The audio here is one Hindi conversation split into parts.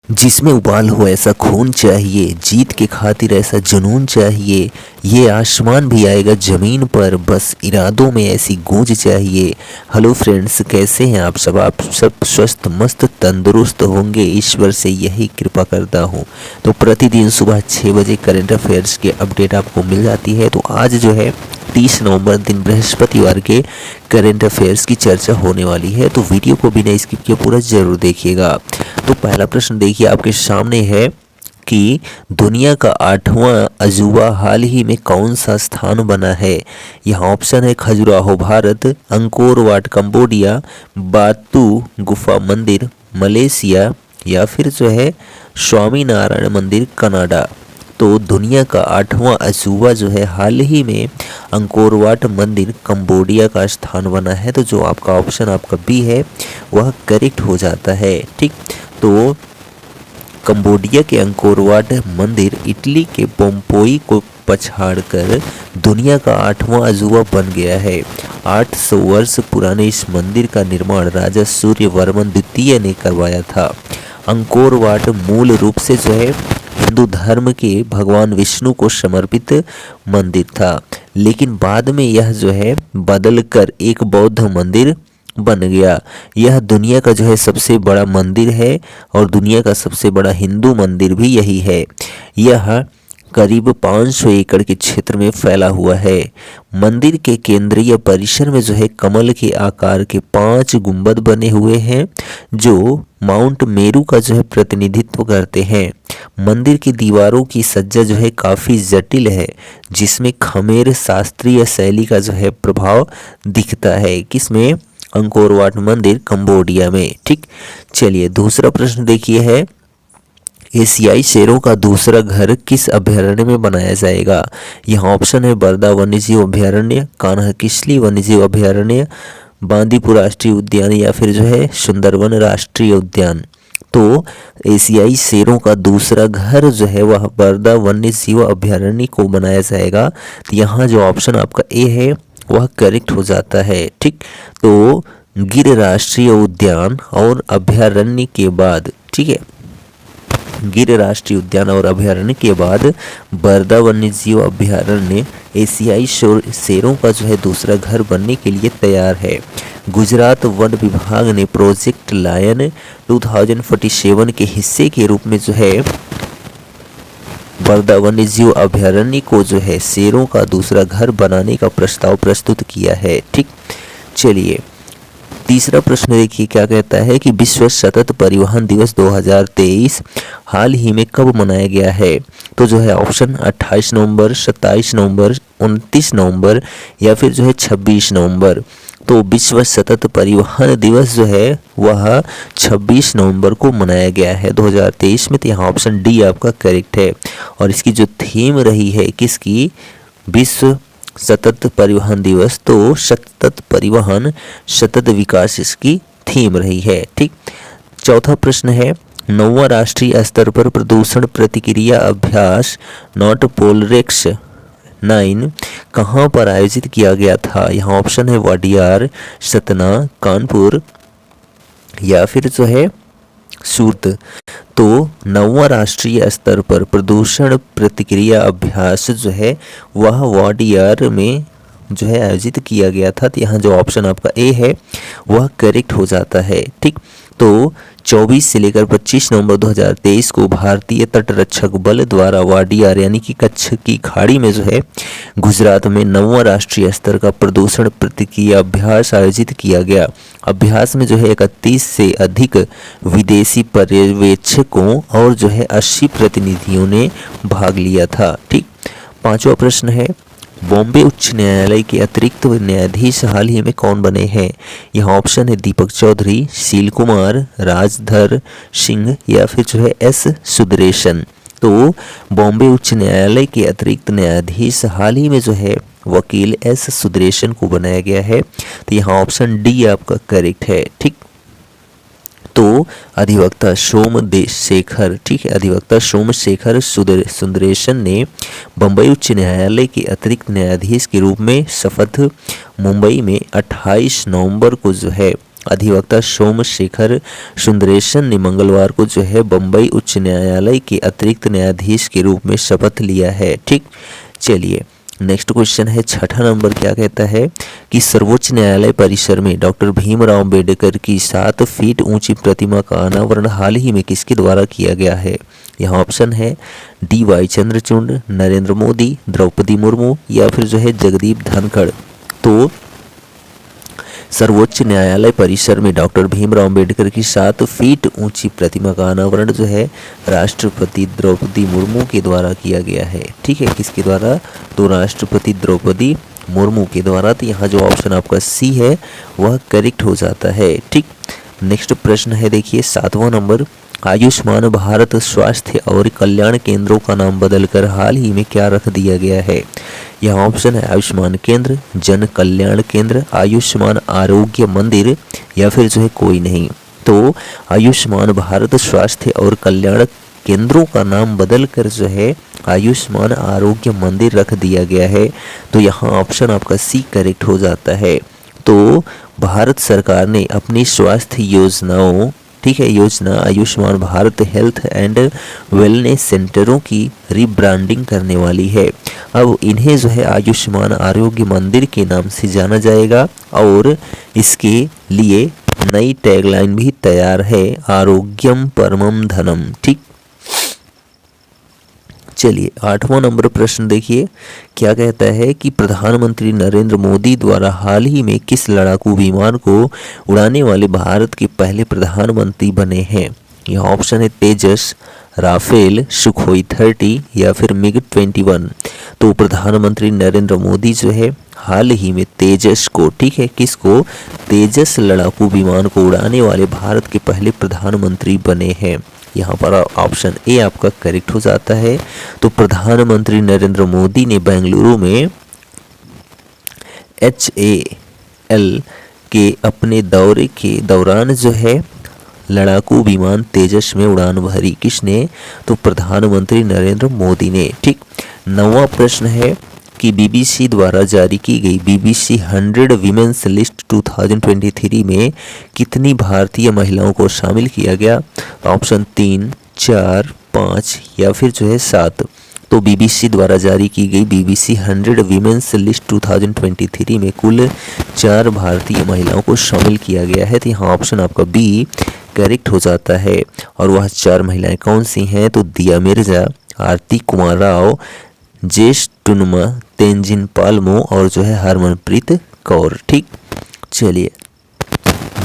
जिसमें उबाल हो ऐसा खून चाहिए, जीत के खातिर ऐसा जुनून चाहिए। ये आसमान भी आएगा ज़मीन पर, बस इरादों में ऐसी गूंज चाहिए। हेलो फ्रेंड्स, कैसे हैं आप सब? आप सब स्वस्थ मस्त तंदुरुस्त होंगे, ईश्वर से यही कृपा करता हूँ। तो प्रतिदिन सुबह 6 बजे करंट अफेयर्स की अपडेट आपको मिल जाती है। तो आज जो है 30 नवंबर दिन बृहस्पतिवार के करंट अफेयर्स की चर्चा होने वाली है। तो वीडियो को बिना स्किप किए पूरा जरूर देखिएगा। तो पहला प्रश्न देखिए आपके सामने है कि दुनिया का 8वां अजूबा हाल ही में कौन सा स्थान बना है। यहाँ ऑप्शन है Khajuraho Bharat, Angkor Wat Cambodia, Batu गुफा मंदिर मलेशिया, या फिर जो है स्वामी नारायण मंदिर कनाडा। तो दुनिया का 8वां अजूबा जो है हाल ही में अंकोर वाट मंदिर कंबोडिया का स्थान बना है। तो जो आपका ऑप्शन आपका बी है वह करेक्ट हो जाता है। ठीक, तो कंबोडिया के अंकोर वाट मंदिर इटली के पोम्पोई को पछाड़कर दुनिया का 8वां अजूबा बन गया है। 800 वर्ष पुराने इस मंदिर का निर्माण राजा सूर्यवर्मन द्वितीय ने करवाया था। अंकोर वाट मूल रूप से जो है हिंदू धर्म के भगवान विष्णु को समर्पित मंदिर था, लेकिन बाद में यह जो है बदलकर एक बौद्ध मंदिर बन गया। यह दुनिया का जो है सबसे बड़ा मंदिर है और दुनिया का सबसे बड़ा हिंदू मंदिर भी यही है। यह करीब 500 एकड़ के क्षेत्र में फैला हुआ है। मंदिर के केंद्रीय परिसर में जो है कमल के आकार के 5 गुंबद बने हुए हैं, जो माउंट मेरू का जो है प्रतिनिधित्व करते हैं। मंदिर की दीवारों की सज्जा जो है काफ़ी जटिल है, जिसमें खमेर शास्त्रीय शैली का जो है प्रभाव दिखता है। किसमें? अंकोर वाट मंदिर कंबोडिया में। ठीक, चलिए दूसरा प्रश्न देखिए है, एशियाई शेरों का दूसरा घर किस अभयारण्य में बनाया जाएगा। यहाँ ऑप्शन है बरदा वन्यजीव अभयारण्य, कान्हा किसली वन्यजीव अभयारण्य, बांदीपुर राष्ट्रीय उद्यान, या फिर जो है सुंदरवन राष्ट्रीय उद्यान। तो एशियाई शेरों का दूसरा घर जो है वह बरदा वन्यजीव अभयारण्य को बनाया जाएगा। तो यहाँ जो ऑप्शन आपका ए है वह करेक्ट हो जाता है। ठीक, तो गिर राष्ट्रीय उद्यान और अभयारण्य के बाद, ठीक है, गिर राष्ट्रीय उद्यान और अभयारण्य के बाद बरदा वन्यजीव अभयारण्य एशियाई शेरों का जो है दूसरा घर बनने के लिए तैयार है। गुजरात वन विभाग ने प्रोजेक्ट लायन 2047 के हिस्से के रूप में जो है बरदा वन्यजीव अभयारण्य को जो है शेरों का दूसरा घर बनाने का प्रस्ताव प्रस्तुत किया है। ठीक, चलिए तीसरा प्रश्न देखिए क्या कहता है कि विश्व सतत परिवहन दिवस 2023 हाल ही में कब मनाया गया है। तो जो है ऑप्शन 28 नवंबर, 27 नवंबर, 29 नवंबर, या फिर जो है 26 नवंबर। तो विश्व सतत परिवहन दिवस जो है वह 26 नवंबर को मनाया गया है 2023 में। तो यहाँ ऑप्शन डी आपका करेक्ट है। और इसकी जो थीम रही है किसकी, विश्व सतत परिवहन दिवस, तो सतत परिवहन सतत विकास इसकी थीम रही है। ठीक, चौथा प्रश्न है, 9वां राष्ट्रीय स्तर पर प्रदूषण प्रतिक्रिया अभ्यास नॉट पोलरेक्स 9 कहाँ पर आयोजित किया गया था। यहाँ ऑप्शन है वाडियार, सतना, कानपुर, या फिर जो है सूरत। तो 9वां राष्ट्रीय स्तर पर प्रदूषण प्रतिक्रिया अभ्यास जो है वह वाडियार में जो है आयोजित किया गया था। तो यहाँ जो ऑप्शन आपका ए है वह करेक्ट हो जाता है। ठीक, तो 24 से लेकर 25 नवंबर 2023 को भारतीय तटरक्षक बल द्वारा वाडियार यानी कि कच्छ की खाड़ी में जो है गुजरात में 9वां राष्ट्रीय स्तर का प्रदूषण प्रतिक्रिया अभ्यास आयोजित किया गया। अभ्यास में जो है 31 से अधिक विदेशी पर्यवेक्षकों और जो है 80 प्रतिनिधियों ने भाग लिया था। ठीक, पांचवा प्रश्न है, बॉम्बे उच्च न्यायालय के अतिरिक्त न्यायाधीश हाल ही में कौन बने हैं। यहाँ ऑप्शन है दीपक चौधरी, शील कुमार, राजधर सिंह, या फिर जो है एस सुदरेशन। तो बॉम्बे उच्च न्यायालय के अतिरिक्त न्यायाधीश हाल ही में जो है वकील एस सुदरेशन को बनाया गया है। तो यहाँ ऑप्शन डी आपका करेक्ट है। ठीक, तो अधिवक्ता सोमशेखर, ठीक है, अधिवक्ता सोमशेखर सुंदरेशन ने बम्बई उच्च न्यायालय के अतिरिक्त न्यायाधीश के रूप में शपथ मुंबई में 28 नवंबर को जो है अधिवक्ता सोमशेखर सुंदरेशन ने मंगलवार को जो है बम्बई उच्च न्यायालय के अतिरिक्त न्यायाधीश के रूप में शपथ लिया है। ठीक, चलिए नेक्स्ट क्वेश्चन है 6ठा नंबर। क्या कहता है कि सर्वोच्च न्यायालय परिसर में डॉक्टर भीमराव अंबेडकर की 7 फीट ऊंची प्रतिमा का अनावरण हाल ही में किसके द्वारा किया गया है? यहाँ ऑप्शन है DY चंद्रचूड़, नरेंद्र मोदी, द्रौपदी मुर्मू या फिर जो है जगदीप धनखड़। तो सर्वोच्च न्यायालय परिसर में डॉक्टर भीमराव अंबेडकर की 7 फीट ऊंची प्रतिमा का अनावरण जो है राष्ट्रपति द्रौपदी मुर्मू के द्वारा किया गया है। ठीक है, किसके द्वारा? तो राष्ट्रपति द्रौपदी मुर्मू के द्वारा। तो यहाँ जो ऑप्शन आपका सी है वह करेक्ट हो जाता है। ठीक, नेक्स्ट प्रश्न है देखिए 7वां नंबर। आयुष्मान भारत स्वास्थ्य और कल्याण केंद्रों का नाम बदलकर हाल ही में क्या रख दिया गया है? यहाँ ऑप्शन है आयुष्मान केंद्र, जन कल्याण केंद्र, आयुष्मान आरोग्य मंदिर या फिर जो है कोई नहीं। तो आयुष्मान भारत स्वास्थ्य और कल्याण केंद्रों का नाम बदलकर जो है आयुष्मान आरोग्य मंदिर रख दिया गया है। तो यहाँ ऑप्शन आपका सी करेक्ट हो जाता है। तो भारत सरकार ने अपनी स्वास्थ्य योजनाओं, ठीक है, योजना Ayushman Bharat health and wellness सेंटरों की रीब्रांडिंग करने वाली है। अब इन्हें जो है आयुष्मान आरोग्य मंदिर के नाम से जाना जाएगा और इसके लिए नई टैगलाइन भी तैयार है, आरोग्यम परमम धनम। ठीक, चलिए 8वां नंबर प्रश्न देखिए। क्या कहता है कि प्रधानमंत्री नरेंद्र मोदी द्वारा हाल ही में किस लड़ाकू विमान को उड़ाने वाले भारत के पहले प्रधानमंत्री बने हैं? यह ऑप्शन है तेजस, राफेल, सुखोई 30 या फिर मिग 21। तो प्रधानमंत्री नरेंद्र मोदी जो है हाल ही में तेजस को, ठीक है, किसको? तेजस लड़ाकू विमान को उड़ाने वाले भारत के पहले प्रधानमंत्री बने हैं। यहाँ पर ऑप्शन ए आपका करेक्ट हो जाता है। तो प्रधानमंत्री नरेंद्र मोदी ने बेंगलुरु में HAL के अपने दौरे के दौरान जो है लड़ाकू विमान तेजस में उड़ान भरी। किसने? तो प्रधानमंत्री नरेंद्र मोदी ने। ठीक, 9वां प्रश्न है कि BBC द्वारा जारी की गई BBC 100 वीमेंस लिस्ट 2023 में कितनी भारतीय महिलाओं को शामिल किया गया? ऑप्शन 3, 4, 5 या फिर जो है 7। तो BBC द्वारा जारी की गई BBC 100 वीमेंस लिस्ट 2023 में कुल 4 भारतीय महिलाओं को शामिल किया गया है। तो यहाँ ऑप्शन आपका बी करेक्ट हो जाता है। और वह 4 महिलाएं कौन सी हैं? तो दिया मिर्जा, आरती कुमार राव, जेश टुनमा, तेंजिन पालमो और जो है हरमनप्रीत कौर। ठीक, चलिए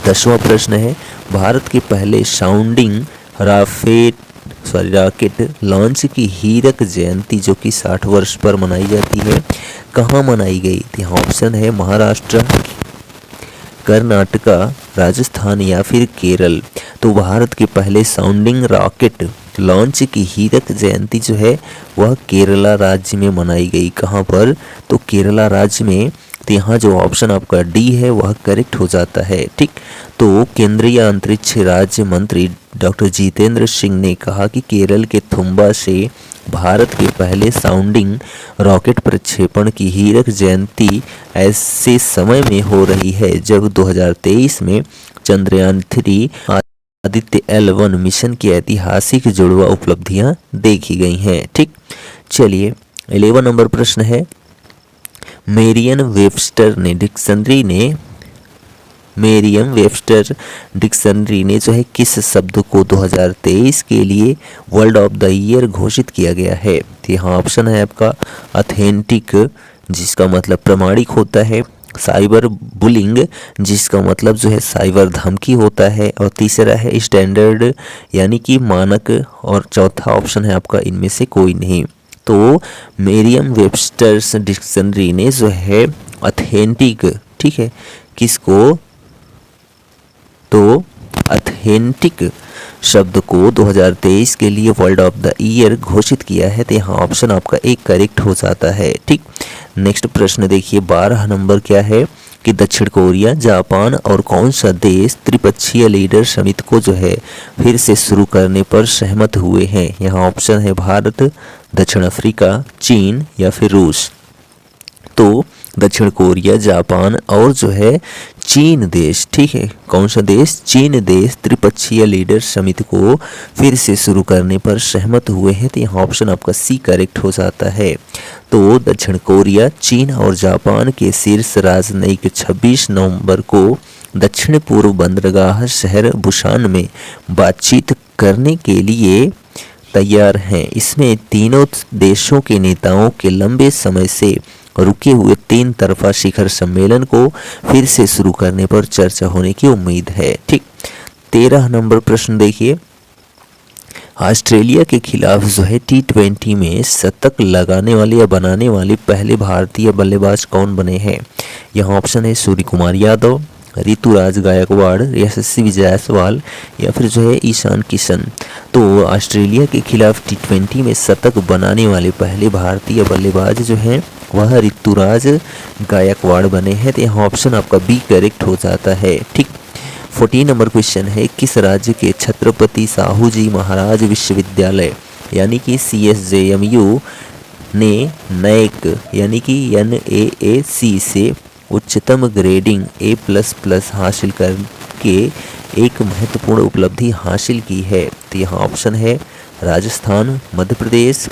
10वां प्रश्न है। भारत के पहले साउंडिंग रॉकेट लॉन्च की हीरक जयंती जो कि 60 वर्ष पर मनाई जाती है, कहाँ मनाई गई? यहाँ ऑप्शन है महाराष्ट्र, कर्नाटका, राजस्थान या फिर केरल। तो भारत के पहले साउंडिंग रॉकेट लॉन्च की हीरक जयंती जो है वह केरला राज्य में मनाई गई। कहाँ पर? तो केरला राज्य में। तो यहाँ जो ऑप्शन आपका डी है वह करेक्ट हो जाता है। ठीक, तो केंद्रीय अंतरिक्ष राज्य मंत्री डॉक्टर जितेंद्र सिंह ने कहा कि केरल के थुम्बा से भारत के पहले साउंडिंग रॉकेट प्रक्षेपण की हीरक जयंती ऐसे समय में हो रही है जब 2023 में चंद्रयान 3 आदित्य L1 मिशन की ऐतिहासिक जुड़वा उपलब्धियां देखी गई हैं। ठीक, चलिए 11 नंबर प्रश्न है। मेरियम वेबस्टर डिक्शनरी ने जो है किस शब्द को 2023 के लिए वर्ड ऑफ द ईयर घोषित किया गया है? तो यहाँ ऑप्शन है आपका ऑथेंटिक, जिसका मतलब प्रमाणिक होता है, साइबर बुलिंग, जिसका मतलब जो है साइबर धमकी होता है, और तीसरा है स्टैंडर्ड यानी कि मानक, और चौथा ऑप्शन है आपका इनमें से कोई नहीं। तो मेरियम वेबस्टर्स डिक्शनरी ने जो है ऑथेंटिक, ठीक है, किसको? तो ऑथेंटिक शब्द को 2023 के लिए वर्ड ऑफ द ईयर घोषित किया है। तो यहाँ ऑप्शन आपका एक करेक्ट हो जाता है। ठीक, नेक्स्ट प्रश्न देखिए 12 नंबर क्या है कि दक्षिण कोरिया, जापान और कौन सा देश त्रिपक्षीय लीडर समिति को जो है फिर से शुरू करने पर सहमत हुए हैं? यहाँ ऑप्शन है भारत, दक्षिण अफ्रीका, चीन या फिर रूस। तो दक्षिण कोरिया, जापान और जो है चीन देश। ठीक है, कौन सा देश? चीन देश त्रिपक्षीय लीडर समिति को फिर से शुरू करने पर सहमत हुए हैं। तो यहाँ ऑप्शन आपका सी करेक्ट हो जाता है। तो दक्षिण कोरिया, चीन और जापान के शीर्ष राजनयिक 26 नवंबर को दक्षिण पूर्व बंदरगाह शहर बुसान में बातचीत करने के लिए तैयार हैं। इसमें तीनों देशों के नेताओं के लंबे समय से रुके हुए 3 तरफा शिखर सम्मेलन को फिर से शुरू करने पर चर्चा होने की उम्मीद है। ठीक, 13 नंबर प्रश्न देखिए, ऑस्ट्रेलिया के खिलाफ जो है T20 में शतक लगाने वाले या बनाने वाले पहले भारतीय बल्लेबाज कौन बने हैं? यहाँ ऑप्शन है सूर्य कुमार यादव, ऋतुराज गायकवाड़, यशस्वी जायसवाल या फिर जो है ईशान किशन। तो ऑस्ट्रेलिया के खिलाफ T20 में शतक बनाने वाले पहले भारतीय बल्लेबाज जो हैं वह ऋतुराज गायकवाड़ बने हैं। तो यहाँ ऑप्शन आपका बी करेक्ट हो जाता है। ठीक, 14 नंबर क्वेश्चन है, किस राज्य के छत्रपति साहू जी महाराज विश्वविद्यालय यानी कि CSJMU ने NAAC यानी कि NAAC से उच्चतम ग्रेडिंग A++ हासिल करके एक महत्वपूर्ण उपलब्धि हासिल की है? तो यहाँ ऑप्शन है राजस्थान, मध्य प्रदेश,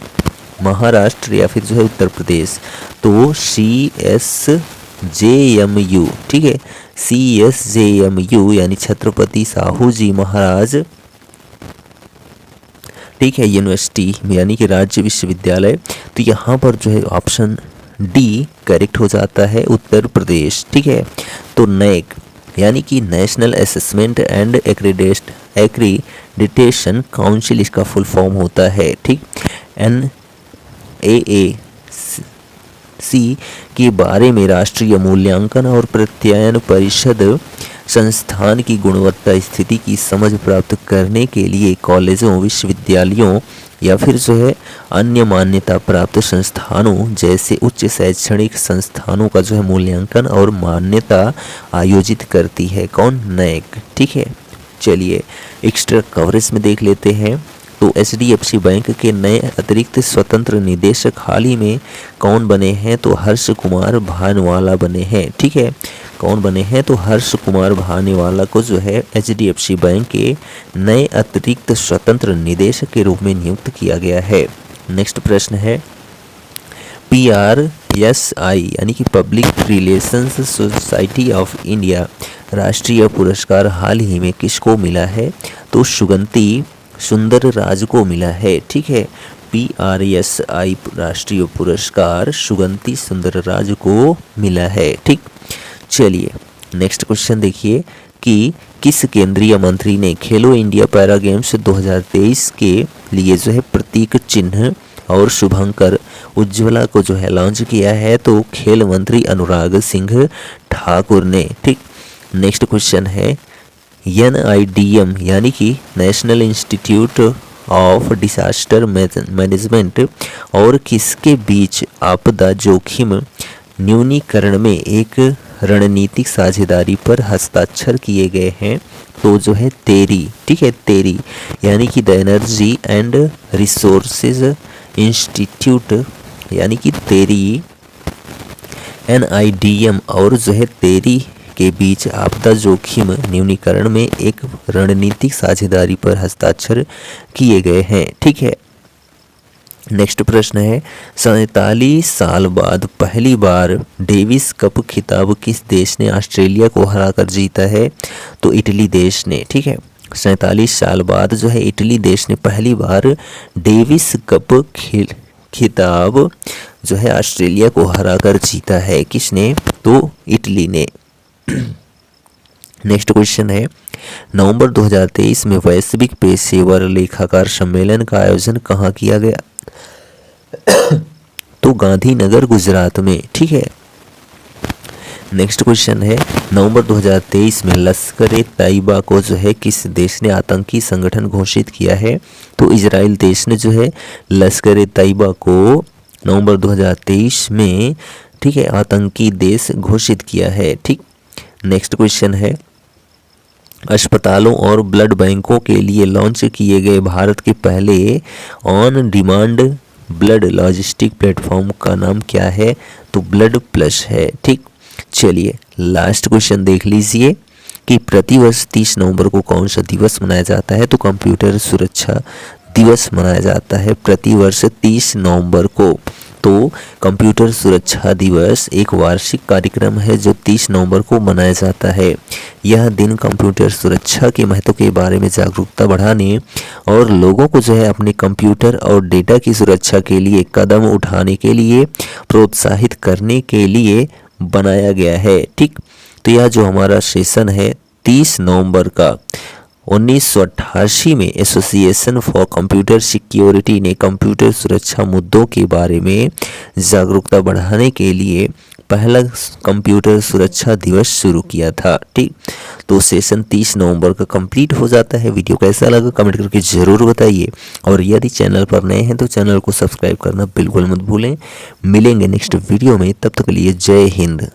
महाराष्ट्र या फिर जो है उत्तर प्रदेश। तो CSJMU, ठीक है, CSJMU यानी छत्रपति साहू जी महाराज, ठीक है, यूनिवर्सिटी यानी कि राज्य विश्वविद्यालय। तो यहाँ पर जो है ऑप्शन डी करेक्ट हो जाता है, उत्तर प्रदेश। ठीक है, तो NAAC यानी कि national assessment and accreditation council इसका फुल फॉर्म होता है। ठीक, NAAC के बारे में राष्ट्रीय मूल्यांकन और प्रत्यायन परिषद संस्थान की गुणवत्ता स्थिति की समझ प्राप्त करने के लिए कॉलेजों, विश्वविद्यालयों या फिर जो है अन्य मान्यता प्राप्त संस्थानों जैसे उच्च शैक्षणिक संस्थानों का जो है मूल्यांकन और मान्यता आयोजित करती है। कौन? NAAC। ठीक है, चलिए एक्स्ट्रा कवरेज में देख लेते हैं। तो HDFC बैंक के नए अतिरिक्त स्वतंत्र निदेशक हाल ही में कौन बने हैं? तो हर्ष कुमार भानवाला बने हैं। ठीक है, कौन बने हैं? तो हर्ष कुमार भानवाला को जो है HDFC बैंक के नए अतिरिक्त स्वतंत्र निदेशक के रूप में नियुक्त किया गया है। नेक्स्ट प्रश्न है, PRSI यानी कि public relations society of India राष्ट्रीय पुरस्कार हाल ही में किसको मिला है? तो सुगंती सुंदर राज को मिला है। ठीक है, PRSI राष्ट्रीय पुरस्कार सुगंती सुंदर राज को मिला है। ठीक, चलिए नेक्स्ट क्वेश्चन देखिए कि किस केंद्रीय मंत्री ने खेलो इंडिया पैरा गेम्स 2023 के लिए जो है प्रतीक चिन्ह और शुभंकर उज्ज्वला को जो है लॉन्च किया है? तो खेल मंत्री अनुराग सिंह ठाकुर ने। ठीक, नेक्स्ट क्वेश्चन है, NIDM यानी कि national institute of disaster management और किसके बीच आपदा जोखिम न्यूनीकरण में एक रणनीतिक साझेदारी पर हस्ताक्षर किए गए हैं? तो जो है तेरी। ठीक है, तेरी यानी कि the energy and resources institute यानी कि तेरी, NIDM और जो है तेरी के बीच आपदा जोखिम न्यूनीकरण में एक रणनीतिक साझेदारी पर हस्ताक्षर किए गए हैं। ठीक है, नेक्स्ट प्रश्न है, 47 साल बाद पहली बार डेविस कप खिताब किस देश ने ऑस्ट्रेलिया को हराकर जीता है? तो इटली देश ने। ठीक है, 47 साल बाद जो है इटली देश ने पहली बार डेविस कप खिताब जो है ऑस्ट्रेलिया को हराकर जीता है। किसने? तो इटली ने। नेक्स्ट क्वेश्चन है, नवंबर 2023 में वैश्विक पेशेवर लेखाकार सम्मेलन का आयोजन कहाँ किया गया? तो गांधीनगर, गुजरात में। ठीक है, नेक्स्ट क्वेश्चन है, नवंबर 2023 में लश्कर ए तैयबा को जो है किस देश ने आतंकी संगठन घोषित किया है? तो इजराइल देश ने जो है लश्कर ए तैयबा को नवंबर 2023 में, ठीक है, आतंकी देश घोषित किया है। ठीक, नेक्स्ट क्वेश्चन है, अस्पतालों और ब्लड बैंकों के लिए लॉन्च किए गए भारत के पहले on demand blood logistic platform का नाम क्या है? तो ब्लड प्लस है। ठीक, चलिए लास्ट क्वेश्चन देख लीजिए कि प्रतिवर्ष 30 नवंबर को कौन सा दिवस मनाया जाता है? तो कंप्यूटर सुरक्षा दिवस मनाया जाता है प्रतिवर्ष 30 नवंबर को। तो कंप्यूटर सुरक्षा दिवस एक वार्षिक कार्यक्रम है जो 30 नवंबर को मनाया जाता है। यह दिन कंप्यूटर सुरक्षा के महत्व के बारे में जागरूकता बढ़ाने और लोगों को जो है अपने कंप्यूटर और डेटा की सुरक्षा के लिए कदम उठाने के लिए प्रोत्साहित करने के लिए बनाया गया है। ठीक, तो यह जो हमारा सेशन है 30 नवंबर का 1988 में एसोसिएशन फॉर कंप्यूटर सिक्योरिटी ने कंप्यूटर सुरक्षा मुद्दों के बारे में जागरूकता बढ़ाने के लिए पहला कंप्यूटर सुरक्षा दिवस शुरू किया था। ठीक, तो सेशन 30 नवंबर का कंप्लीट हो जाता है। वीडियो कैसा लगा कमेंट करके ज़रूर बताइए और यदि चैनल पर नए हैं तो चैनल को सब्सक्राइब करना बिल्कुल मत भूलें। मिलेंगे नेक्स्ट वीडियो में, तब तक के लिए जय हिंद।